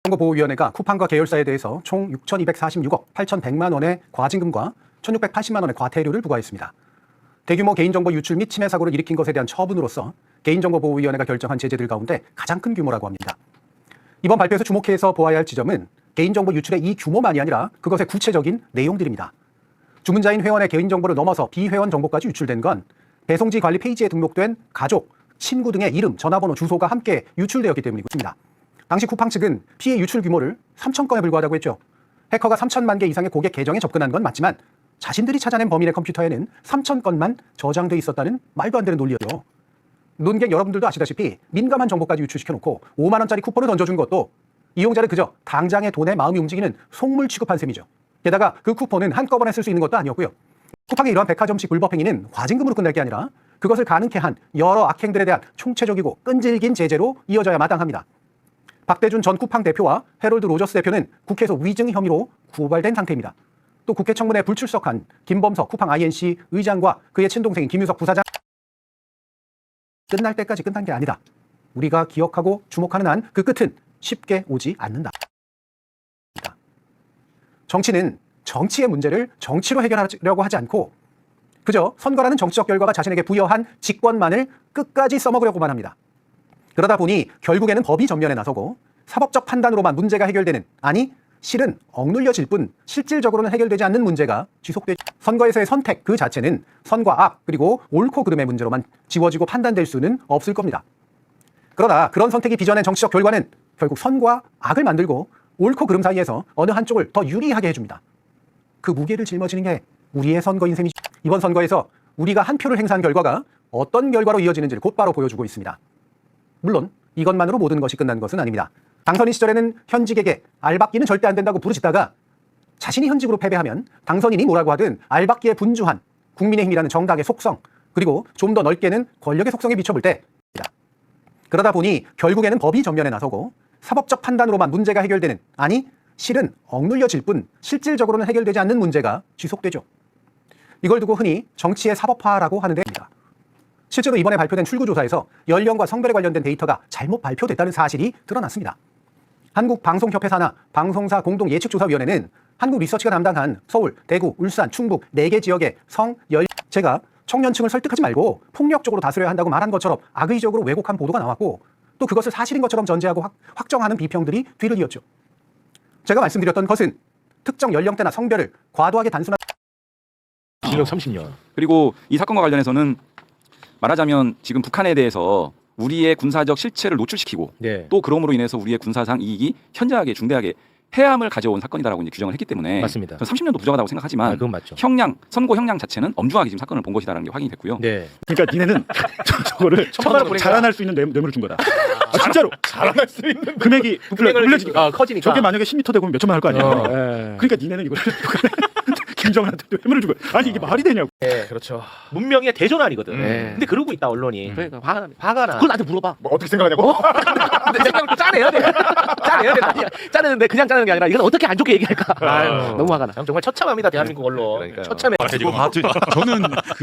개인정보보호위원회가 쿠팡과 계열사에 대해서 총 6,246억 8,100만 원의 과징금과 1,680만 원의 과태료를 부과했습니다. 대규모 개인정보 유출 및 침해 사고를 일으킨 것에 대한 처분으로서 개인정보보호위원회가 결정한 제재들 가운데 가장 큰 규모라고 합니다. 이번 발표에서 주목해서 보아야 할 지점은 개인정보 유출의 이 규모만이 아니라 그것의 구체적인 내용들입니다. 주문자인 회원의 개인정보를 넘어서 비회원 정보까지 유출된 건 배송지 관리 페이지에 등록된 가족, 친구 등의 이름, 전화번호, 주소가 함께 유출되었기 때문이었습니다. 당시 쿠팡 측은 피해 유출 규모를 3,000건에 불과하다고 했죠. 해커가 3천만 개 이상의 고객 계정에 접근한 건 맞지만 자신들이 찾아낸 범인의 컴퓨터에는 3,000건만 저장돼 있었다는 말도 안 되는 논리였죠. 논객 여러분들도 아시다시피 민감한 정보까지 유출시켜놓고 5만 원짜리 쿠폰을 던져준 것도 이용자를 그저 당장의 돈에 마음이 움직이는 속물 취급한 셈이죠. 게다가 그 쿠폰은 한꺼번에 쓸 수 있는 것도 아니었고요. 쿠팡의 이러한 백화점식 불법 행위는 과징금으로 끝날 게 아니라 그것을 가능케 한 여러 악행들에 대한 총체적이고 끈질긴 제재로 이어져야 마땅합니다. 박대준 전 쿠팡 대표와 해롤드 로저스 대표는 국회에서 위증 혐의로 고발된 상태입니다. 또 국회 청문회에 불출석한 김범석 쿠팡 INC 의장과 그의 친동생인 김유석 부사장 끝날 때까지 끝난 게 아니다. 우리가 기억하고 주목하는 한 그 끝은 쉽게 오지 않는다. 정치는 정치의 문제를 정치로 해결하려고 하지 않고 그저 선거라는 정치적 결과가 자신에게 부여한 직권만을 끝까지 써먹으려고만 합니다. 그러다 보니 결국에는 법이 전면에 나서고 사법적 판단으로만 문제가 해결되는, 아니 실은 억눌려질 뿐 실질적으로는 해결되지 않는 문제가 지속되죠. 선거에서의 선택 그 자체는 선과 악 그리고 옳고 그름의 문제로만 지워지고 판단될 수는 없을 겁니다. 그러나 그런 선택이 빚어낸 정치적 결과는 결국 선과 악을 만들고 옳고 그름 사이에서 어느 한쪽을 더 유리하게 해줍니다. 그 무게를 짊어지는 게 우리의 선거인 셈이죠. 이번 선거에서 우리가 한 표를 행사한 결과가 어떤 결과로 이어지는지를 곧바로 보여주고 있습니다. 물론 이것만으로 모든 것이 끝난 것은 아닙니다. 당선인 시절에는 현직에게 알박기는 절대 안 된다고 부르짖다가 자신이 현직으로 패배하면 당선인이 뭐라고 하든 알박기에 분주한 국민의힘이라는 정당의 속성, 그리고 좀 더 넓게는 권력의 속성에 비춰볼 때입니다. 그러다 보니 결국에는 법이 전면에 나서고 사법적 판단으로만 문제가 해결되는, 아니 실은 억눌려질 뿐 실질적으로는 해결되지 않는 문제가 지속되죠. 이걸 두고 흔히 정치의 사법화라고 하는 데입니다. 실제로 이번에 발표된 출구조사에서 연령과 성별에 관련된 데이터가 잘못 발표됐다는 사실이 드러났습니다. 한국방송협회 산하 방송사 공동예측조사위원회는 한국리서치가 담당한 서울, 대구, 울산, 충북 4개 지역의 성, 연령, 제가 청년층을 설득하지 말고 폭력적으로 다스려야 한다고 말한 것처럼 악의적으로 왜곡한 보도가 나왔고 또 그것을 사실인 것처럼 전제하고 확정하는 비평들이 뒤를 이었죠. 제가 말씀드렸던 것은 특정 연령대나 성별을 과도하게 단순한 20년 30년. 그리고 이 사건과 관련해서는 말하자면 지금 북한에 대해서 우리의 군사적 실체를 노출시키고 네. 또 그럼으로 인해서 우리의 군사상 이익이 현저하게 중대하게 해함을 가져온 사건이다라고 이제 규정을 했기 때문에 맞습니다. 30년도 부정하다고 생각하지만 그건 맞죠. 선고 형량 자체는 엄중하게 지금 사건을 본 것이다라는 게 확인이 됐고요. 네. 그러니까 니네는 저거를 자라날 수 있는 뇌물을 준 거다. 진짜로 자라날 수 있는 금액이 불려지니까. 커지니까. 저게 만약에 10m 되고 몇 천만 할 거 아니야. 네. 그러니까 니네는 이거 김정은한테 뇌물을 준 거야. 아니 이게 말이 되냐고. 네, 그렇죠. 문명의 대전환이거든. 근데 그러고 있다 언론이. 그러니까 화가 나. 그걸 나한테 물어봐. 뭐 어떻게 생각하냐고. 근데 생각을 또 짜내야 돼. 짜내야 돼. 짜내는데 그냥 짜내는 게 아니라 이건 어떻게 안 좋게 얘기할까. 아유, 너무 화가 나. 정말 처참합니다 대한민국 언론. 그러니까. 처참해. 저는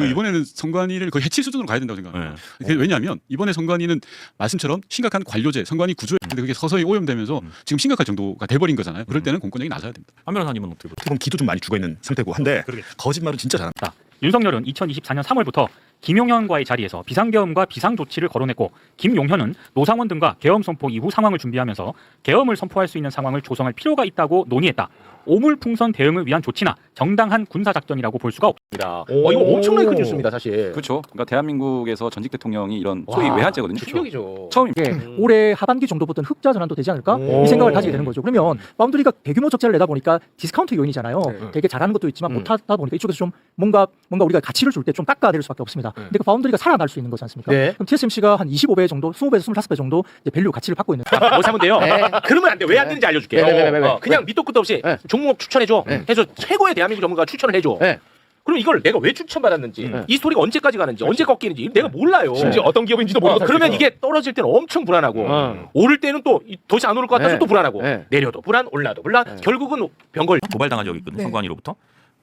이번에는 선관위를 거의 해칠 수준으로 가야 된다고 생각합니다. 왜냐하면 이번에 선관위는 말씀처럼 심각한 관료제, 선관위 구조였는데 그게 서서히 오염되면서 지금 심각할 정도가 돼버린 거잖아요. 그럴 때는 공권력이 나서야 됩니다. 한 변호사님은 어떻게 보세요? 지금 기도 좀 많이 죽어 있는 상태고 한데 거짓말은 진짜 잘한다. 윤석열은 2024년 3월부터 김용현과의 자리에서 비상계엄과 비상조치를 거론했고 김용현은 노상원 등과 계엄 선포 이후 상황을 준비하면서 계엄을 선포할 수 있는 상황을 조성할 필요가 있다고 논의했다. 오물풍선 대응을 위한 조치나 정당한 군사작전이라고 볼 수가 없습니다. 이거 엄청나게 큰 뉴스입니다 사실. 그렇죠. 그러니까 대한민국에서 전직 대통령이 이런 소위 외환죄거든요. 충격이죠. 처음입니다. 올해 하반기 정도부터는 흑자 전환도 되지 않을까? 이 생각을 가지게 되는 거죠. 그러면 파운드리가 대규모 적자를 내다 보니까 디스카운트 요인이잖아요. 되게 잘하는 것도 있지만 못하다 보니까 이쪽에서 좀 뭔가 우리가 가치를 줄 때 좀 깎아낼 수밖에 없습니다. 근데 그 파운드리가 살아날 수 있는 거지 않습니까? 그럼 TSMC가 한 25배 정도, 20배에서 25배 정도 이제 밸류 가치를 받고 있는. 뭐 사면 돼요? 그러면 안 돼. 왜 안 되는지 알려줄게. 그냥 밑도 끝도 없이 종목 추천해줘. 해서 최고의 대한민국 전문가 추천을 해줘. 그럼 이걸 내가 왜 추천받았는지 이 스토리가 언제까지 가는지 언제 꺾이는지 내가 몰라요. 심지어 어떤 기업인지도 모르고. 그러면 이게 떨어질 때는 엄청 불안하고 오를 때는 또 더 이상 안 오를 것 같아서 또 불안하고 내려도 불안 올라도 불안 결국은 병걸 고발당한 적이 있거든요. 선관위로부터.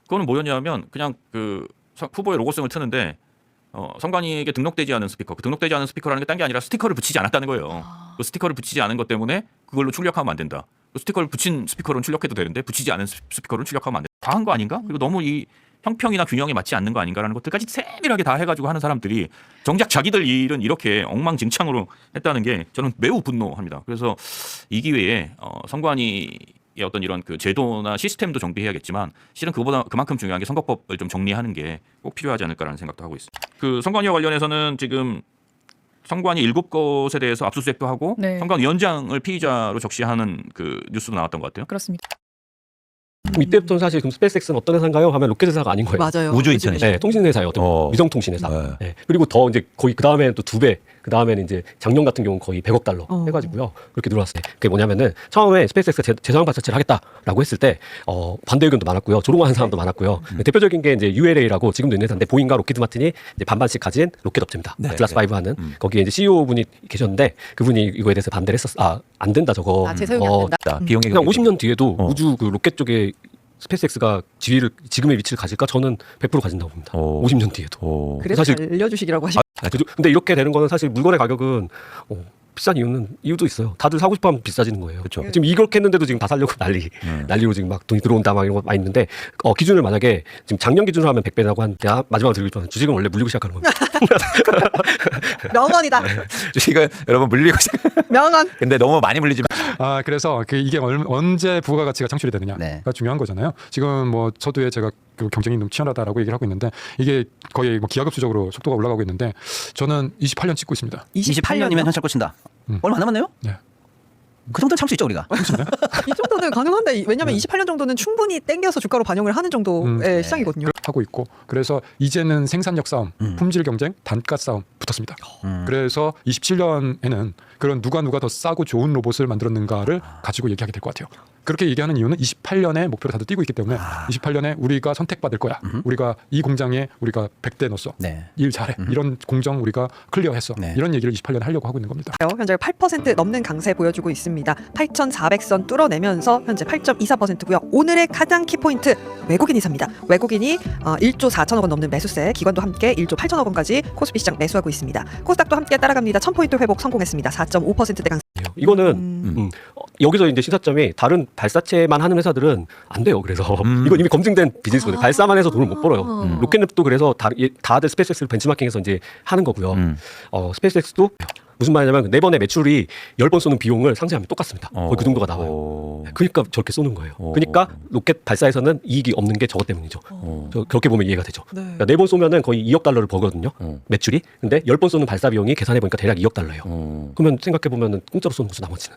그거는 뭐였냐면 그냥 그 후보의 로고송을 트는데 선관위에게 등록되지 않은 스피커, 그 등록되지 않은 스피커라는 게 딴 게 아니라 스티커를 붙이지 않았다는 거예요. 그 스티커를 붙이지 않은 것 때문에 그걸로 출력하면 안 된다. 스티커를 붙인 스피커로는 출력해도 되는데 붙이지 않은 스피커로는 출력하면 안 돼. 과한 거 아닌가? 그리고 너무 이 형평이나 균형에 맞지 않는 거 아닌가라는 것들까지 세밀하게 다 해가지고 하는 사람들이 정작 자기들 일은 이렇게 엉망진창으로 했다는 게 저는 매우 분노합니다. 그래서 이 기회에 선관위의 어떤 이런 그 제도나 시스템도 정비해야겠지만 실은 그보다 그만큼 중요한 게 선거법을 좀 정리하는 게 꼭 필요하지 않을까라는 생각도 하고 있습니다. 그 선관위와 관련해서는 지금 선관위 7곳에 대해서 압수수색도 하고 네. 선관위원장을 피의자로 적시하는 그 뉴스도 나왔던 것 같아요. 그렇습니다. 이때부터는 사실 그럼 스페이스X는 어떤 회사인가요? 하면 로켓 회사가 아닌 거예요. 맞아요. 우주 인터넷. 네, 통신회사예요. 위성통신회사. 네. 네. 그리고 더 이제 거의 그 다음에는 또 2배. 그 다음에는 이제 작년 같은 경우는 거의 100억 달러 해가지고요. 그렇게 늘어났어요. 그게 뭐냐면은 처음에 스페이스X가 재상 발사체를 하겠다라고 했을 때 반대 의견도 많았고요. 조롱하는 사람도 많았고요. 대표적인 게 이제 ULA라고 지금도 있는 회사인데 보잉과 로키드 마틴이 이제 반반씩 가진 로켓 업체입니다. 네. 클래스 5 하는 거기에 이제 CEO 분이 계셨는데 그분이 이거에 대해서 반대를 했었어. 안 된다 저거. 재사용이 안 된다. 비용이 그냥 50년 뒤에도 우주 그 로켓 쪽에 스페이스X가 지금의 위치를 가질까? 저는 100% 가진다고 봅니다. 50년 뒤에도. 그래서 사실 알려주시기라고 하시. 근데 이렇게 되는 거는 사실 물건의 가격은 비싼 이유도 있어요. 다들 사고 싶어하면 비싸지는 거예요. 그쵸. 지금 이렇게 했는데도 지금 다 살려고 난리로 지금 막 돈이 들어온다 막 이런 거 많이 있는데 기준을 만약에 지금 작년 기준으로 하면 100배라고 한 제가 마지막으로 드리고 싶은 주식은 원래 물리고 시작하는 겁니다. 명언이다. 주식은 여러분 물리고 명언. 근데 너무 많이 물리지 그래서 이게 언제 부가가치가 창출이 되느냐가 네. 중요한 거잖아요. 지금 뭐 서두에 제가 그 경쟁이 너무 치열하다라고 얘기를 하고 있는데 이게 거의 뭐 기하급수적으로 속도가 올라가고 있는데 저는 28년 찍고 있습니다. 28년이면 현찰 꽂힌다. 얼마 안 남았네요? 네. 그 정도는 참을 수 있죠 우리가. 이 정도는 가능한데 왜냐면 28년 정도는 충분히 땡겨서 주가로 반영을 하는 정도의 시장이거든요. 하고 있고 그래서 이제는 생산력 싸움, 품질 경쟁, 단가 싸움 붙었습니다. 그래서 27년에는 그런 누가 더 싸고 좋은 로봇을 만들었는가를 가지고 얘기하게 될 것 같아요. 그렇게 얘기하는 이유는 28년에 목표를 다들 띄고 있기 때문에 28년에 우리가 선택받을 거야. 우리가 이 공장에 우리가 100대 넣었어. 네. 일 잘해. 이런 공정 우리가 클리어했어. 네. 이런 얘기를 28년에 하려고 하고 있는 겁니다. 현재 8% 넘는 강세 보여주고 있습니다. 8,400선 뚫어내면서 현재 8.24%고요. 오늘의 가장 키포인트 외국인이 삽니다. 외국인이 1조 4천억 원 넘는 매수세, 기관도 함께 1조 8천억 원까지 코스피 시장 매수하고 있습니다. 코스닥도 함께 따라갑니다. 1000포인트 회복 성공했습니다. 4.5%대 강세. 이거는 여기서 이제 시사점이 다른 발사체만 하는 회사들은 안 돼요. 그래서 이건 이미 검증된 비즈니스 모델. 발사만 해서 돈을 못 벌어요. 로켓랩도 그래서 다들 스페이스X를 벤치마킹해서 이제 하는 거고요. 스페이스X도 무슨 말이냐면 네 번의 매출이 10번 쏘는 비용을 상쇄하면 똑같습니다. 거의 그 정도가 나와요. 그러니까 저렇게 쏘는 거예요. 그러니까 로켓 발사에서는 이익이 없는 게 저것 때문이죠. 그렇게 보면 이해가 되죠. 네. 그러니까 4번 쏘면은 거의 2억 달러를 버거든요. 매출이. 근데 10번 쏘는 발사 비용이 계산해 보니까 대략 2억 달러예요. 그러면 생각해 보면은 공짜로 쏘는 거죠 나머지는.